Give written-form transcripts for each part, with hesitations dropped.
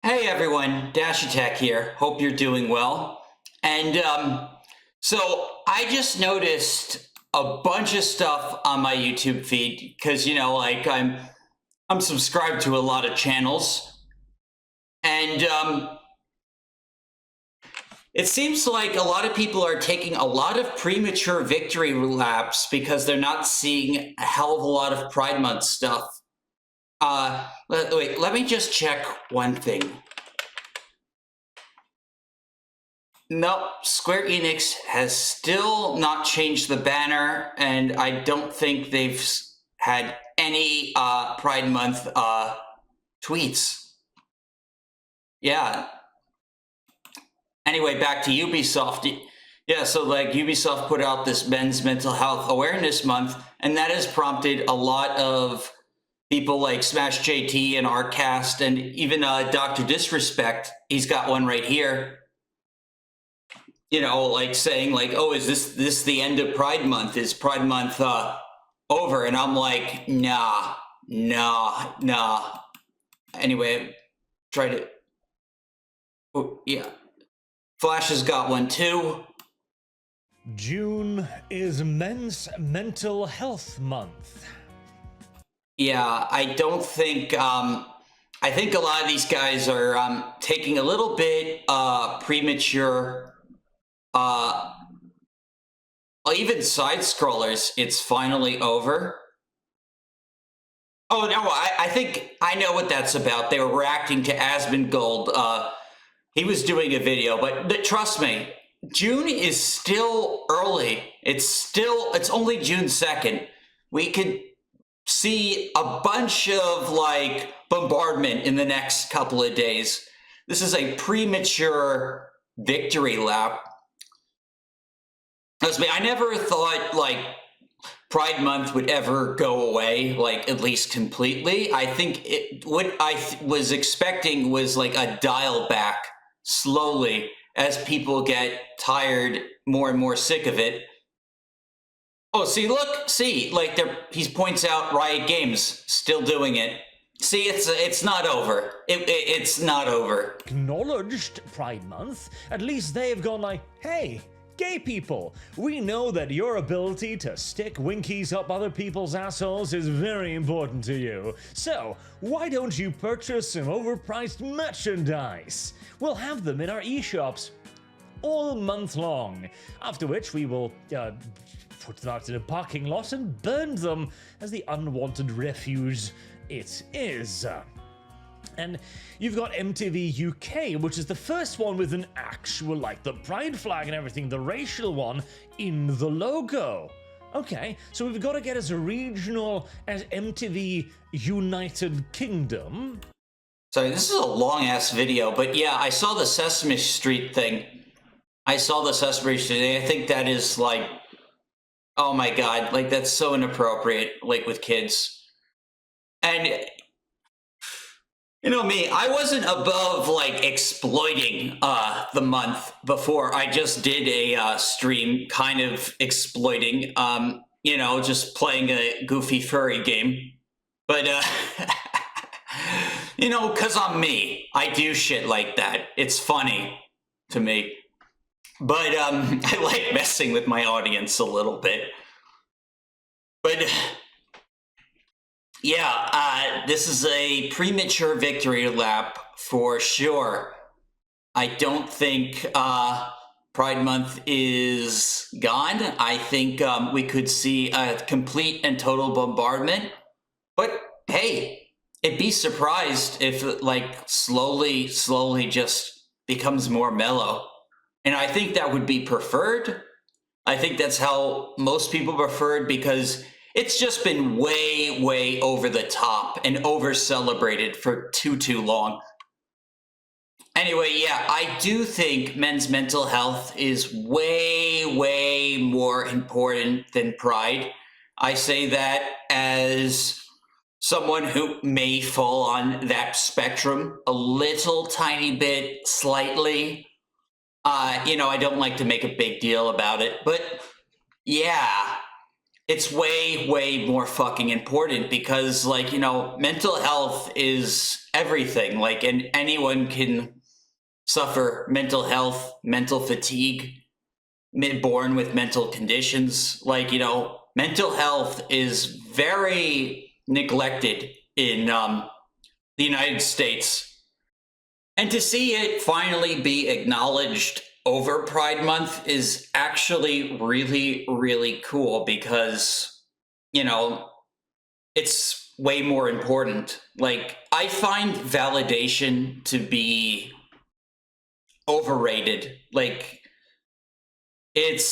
Hey everyone, Dash Attack here. Hope you're doing well. And so I just noticed a bunch of stuff on my YouTube feed because like I'm subscribed to a lot of channels, and it seems like a lot of people are taking a lot of premature victory laps because they're not seeing a hell of a lot of Pride Month stuff. Wait, let me just check one thing. Nope, Square Enix has still not changed the banner, and I don't think they've had any Pride Month tweets. Yeah. Anyway, back to Ubisoft. Yeah, so like Ubisoft put out this Men's Mental Health Awareness Month, and that has prompted a lot of people like Smash JT and Rcast, and even Dr. Disrespect. He's got one right here. Like saying like, oh, is this the end of Pride Month? Is Pride Month over? And I'm like, nah. Anyway, try to. Oh, yeah. Flash has got one too. June is Men's Mental Health Month. Yeah, I don't think. I think a lot of these guys are taking a little bit premature. Even side scrollers, it's finally over. Oh no, I think I know what that's about. They were reacting to Asmongold. He was doing a video, but trust me, June is still early. It's only June 2nd. We could see a bunch of like bombardment in the next couple of days. This is a premature victory lap. Trust me, I never thought like Pride Month would ever go away, like at least completely. I think what I was expecting was like a dial back slowly as people get tired, more and more sick of it. Oh, see, like he points out Riot Games still doing it. See, it's not over. It's not over. Acknowledged Pride Month. At least they've gone like, hey, gay people, we know that your ability to stick winkies up other people's assholes is very important to you. So, why don't you purchase some overpriced merchandise? We'll have them in our eShops all month long, after which we will put them out in a parking lot and burn them as the unwanted refuse it is. And you've got MTV UK, which is the first one with an actual, like, the pride flag and everything, the racial one, in the logo. Okay, so we've got to get as regional as MTV United Kingdom. Sorry, this is a long-ass video, but yeah, I saw the Sesame Street thing. I think that is, like, oh my god, like, that's so inappropriate, like, with kids. And you know me, I wasn't above like exploiting the month before. I just did a stream kind of exploiting, just playing a goofy furry game. But because I'm me, I do shit like that. It's funny to me. But I like messing with my audience a little bit. But yeah, this is a premature victory lap for sure. I don't think Pride Month is gone. I think we could see a complete and total bombardment. But hey, it'd be surprised if it, like, slowly just becomes more mellow. And I think that would be preferred. I think that's how most people prefer it, because it's just been way over the top and over celebrated for too long. Anyway, yeah, I do think men's mental health is way more important than pride. I say that as someone who may fall on that spectrum a little tiny bit, slightly. I don't like to make a big deal about it, but yeah. it's way more fucking important because, like, you know, mental health is everything. Like, and anyone can suffer mental health, mental fatigue, born with mental conditions. Like, you know, mental health is very neglected in the United States. And to see it finally be acknowledged over Pride Month is actually really cool because, you know, it's way more important. Like, I find validation to be overrated. Like, it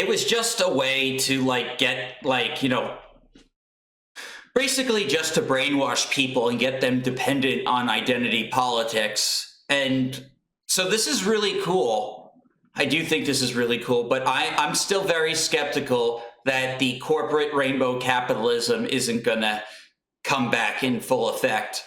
was just a way to, like, get, like, you know, basically just to brainwash people and get them dependent on identity politics. And so this is really cool. I do think this is really cool, but I'm still very skeptical that the corporate rainbow capitalism isn't gonna come back in full effect.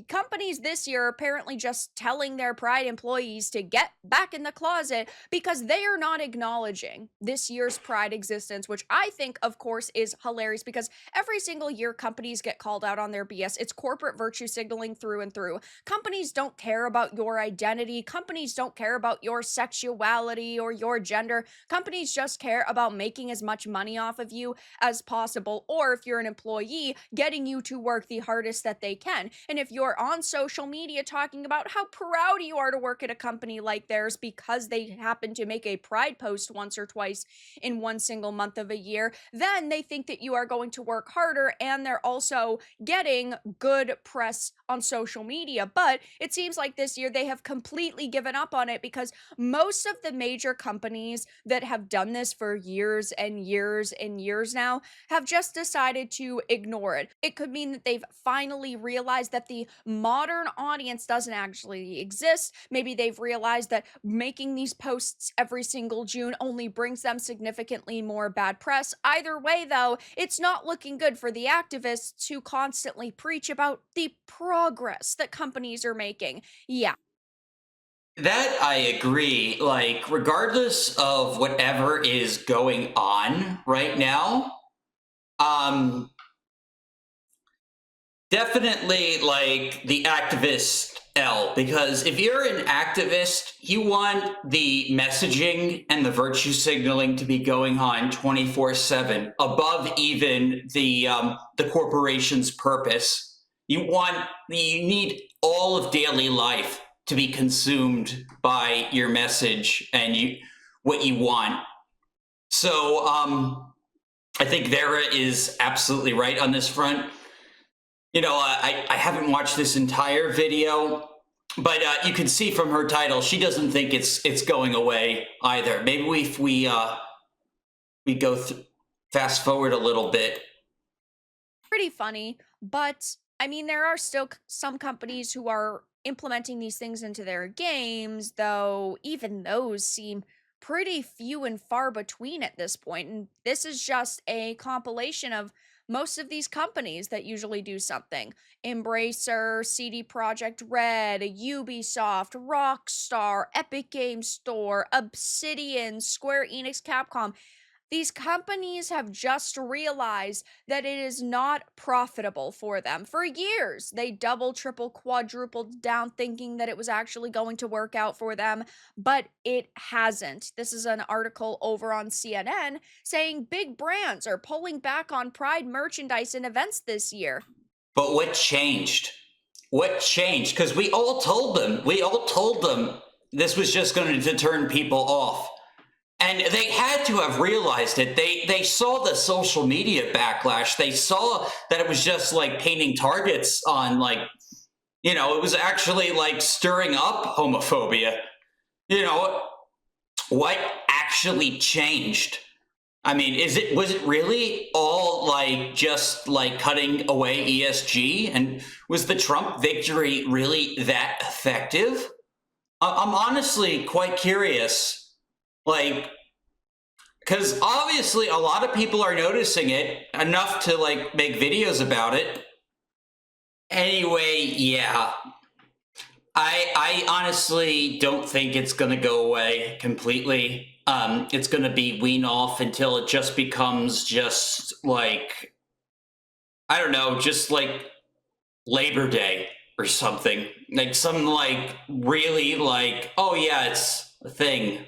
Companies this year are apparently just telling their Pride employees to get back in the closet because they are not acknowledging this year's Pride existence, which I think, of course, is hilarious because every single year companies get called out on their BS. It's corporate virtue signaling through and through. Companies don't care about your identity. Companies don't care about your sexuality or your gender. Companies just care about making as much money off of you as possible, or if you're an employee, getting you to work the hardest that they can. And if you're on social media talking about how proud you are to work at a company like theirs because they happen to make a pride post once or twice in one single month of a year, then they think that you are going to work harder and they're also getting good press on social media. But it seems like this year they have completely given up on it because most of the major companies that have done this for years and years and years now have just decided to ignore it. It could mean that they've finally realized that the modern audience doesn't actually exist. Maybe they've realized that making these posts every single June only brings them significantly more bad press. Either way, though, it's not looking good for the activists who constantly preach about the progress that companies are making. Yeah. That I agree. Like, regardless of whatever is going on right now, um, definitely, like, the activist L, because if you're an activist, you want the messaging and the virtue signaling to be going on 24/7, above even the corporation's purpose. You need all of daily life to be consumed by your message and what you want. So I think Vera is absolutely right on this front. You know, I haven't watched this entire video, but you can see from her title, she doesn't think it's going away either. Maybe we go fast forward a little bit. Pretty funny, but I mean, there are still some companies who are implementing these things into their games, though even those seem pretty few and far between at this point. And this is just a compilation of most of these companies that usually do something. Embracer, CD Projekt Red, Ubisoft, Rockstar, Epic Games Store, Obsidian, Square Enix, Capcom. These companies have just realized that it is not profitable for them. For years, they double, triple, quadrupled down thinking that it was actually going to work out for them, but it hasn't. This is an article over on CNN saying big brands are pulling back on Pride merchandise and events this year. But what changed? What changed? Because we all told them this was just going to turn people off. And they had to have realized it. They saw the social media backlash. They saw that it was just like painting targets on, like, you know, it was actually like stirring up homophobia. You know, what actually changed? I mean, was it really all like just like cutting away ESG? And was the Trump victory really that effective? I'm honestly quite curious. Like, because obviously a lot of people are noticing it enough to like make videos about it. Anyway, yeah. I honestly don't think it's going to go away completely. it's going to be wean off until it just becomes just like, I don't know, just like Labor Day or something. Like some like really like, oh yeah, it's a thing.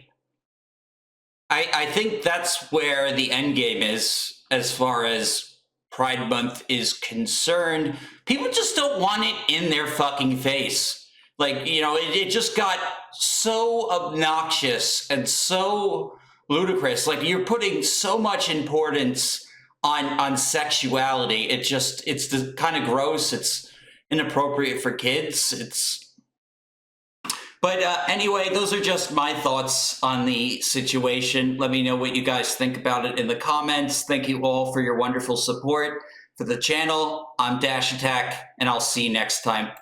I think that's where the end game is as far as Pride Month is concerned. People just don't want it in their fucking face. Like, you know, it just got so obnoxious and so ludicrous. Like, you're putting so much importance on sexuality. It's the kind of gross. It's inappropriate for kids. But anyway, those are just my thoughts on the situation. Let me know what you guys think about it in the comments. Thank you all for your wonderful support for the channel. I'm Dash Attack, and I'll see you next time.